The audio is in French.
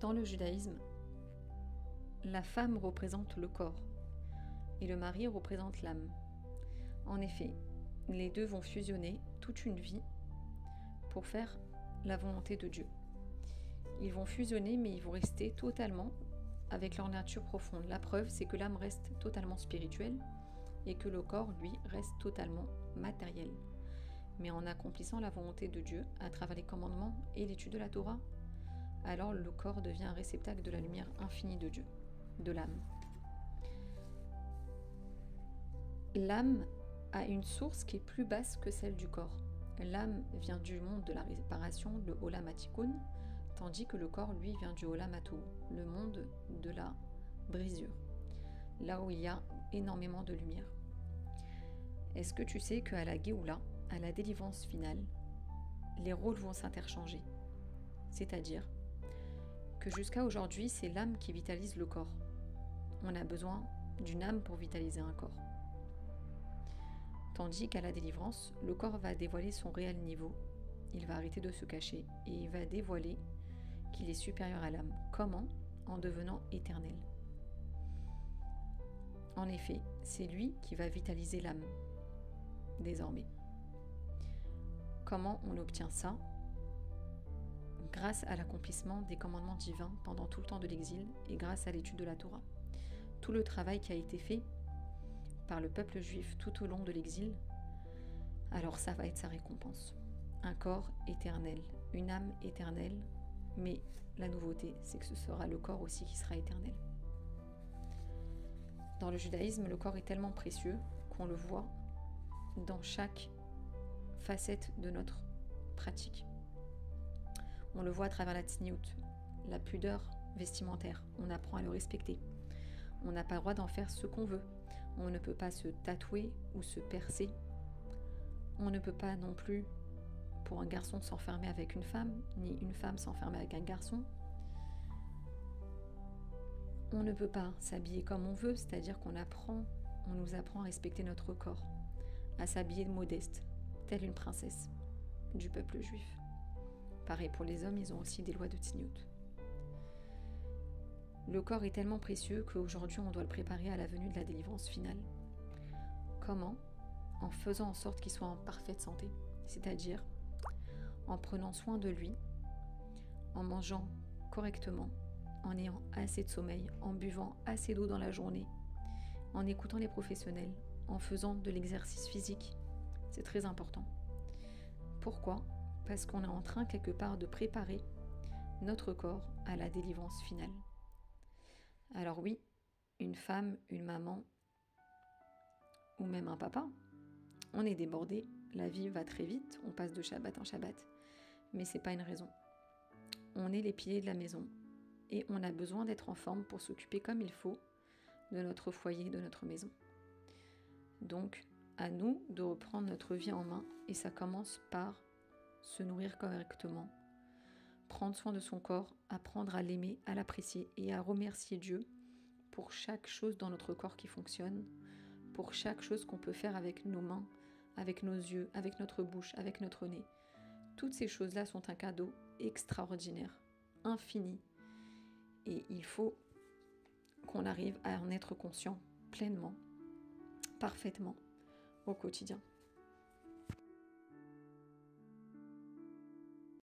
Dans le judaïsme, la femme représente le corps et le mari représente l'âme. En effet, les deux vont fusionner toute une vie pour faire la volonté de Dieu. Ils vont fusionner, mais ils vont rester totalement avec leur nature profonde. La preuve, c'est que l'âme reste totalement spirituelle et que le corps, lui, reste totalement matériel. Mais en accomplissant la volonté de Dieu à travers les commandements et l'étude de la Torah, alors le corps devient un réceptacle de la lumière infinie de Dieu, de l'âme. L'âme a une source qui est plus basse que celle du corps. L'âme vient du monde de la réparation, le Olam Hatikun, tandis que le corps, lui, vient du Olam Hatou, le monde de la brisure, là où il y a énormément de lumière. Est-ce que tu sais qu'à la Géoula, à la délivrance finale, les rôles vont s'interchanger? C'est-à-dire que jusqu'à aujourd'hui, c'est l'âme qui vitalise le corps. On a besoin d'une âme pour vitaliser un corps. Tandis qu'à la délivrance, le corps va dévoiler son réel niveau. Il va arrêter de se cacher et il va dévoiler qu'il est supérieur à l'âme. Comment? En devenant éternel. En effet, c'est lui qui va vitaliser l'âme, désormais. Comment on obtient ça? Grâce à l'accomplissement des commandements divins pendant tout le temps de l'exil et grâce à l'étude de la Torah. Tout le travail qui a été fait par le peuple juif tout au long de l'exil, alors ça va être sa récompense. Un corps éternel, une âme éternelle, mais la nouveauté, c'est que ce sera le corps aussi qui sera éternel. Dans le judaïsme, le corps est tellement précieux qu'on le voit dans chaque facette de notre pratique. On le voit à travers la tsniout, la pudeur vestimentaire. On apprend à le respecter. On n'a pas le droit d'en faire ce qu'on veut. On ne peut pas se tatouer ou se percer. On ne peut pas non plus, pour un garçon, s'enfermer avec une femme, ni une femme s'enfermer avec un garçon. On ne peut pas s'habiller comme on veut, c'est-à-dire on nous apprend à respecter notre corps, à s'habiller modeste, telle une princesse du peuple juif. Pareil pour les hommes, ils ont aussi des lois de tsniout. Le corps est tellement précieux qu'aujourd'hui on doit le préparer à la venue de la délivrance finale. Comment? En faisant en sorte qu'il soit en parfaite santé, c'est-à-dire en prenant soin de lui, en mangeant correctement, en ayant assez de sommeil, en buvant assez d'eau dans la journée, en écoutant les professionnels, en faisant de l'exercice physique. C'est très important. Pourquoi? Parce qu'on est en train quelque part de préparer notre corps à la délivrance finale. Alors oui, une femme, une maman ou même un papa, on est débordé, la vie va très vite, on passe de Shabbat en Shabbat, mais c'est pas une raison. On est les piliers de la maison et on a besoin d'être en forme pour s'occuper comme il faut de notre foyer, de notre maison. Donc, à nous de reprendre notre vie en main et ça commence par se nourrir correctement, prendre soin de son corps, apprendre à l'aimer, à l'apprécier et à remercier Dieu pour chaque chose dans notre corps qui fonctionne, pour chaque chose qu'on peut faire avec nos mains, avec nos yeux, avec notre bouche, avec notre nez. Toutes ces choses-là sont un cadeau extraordinaire, infini. Et il faut qu'on arrive à en être conscient pleinement, parfaitement, au quotidien.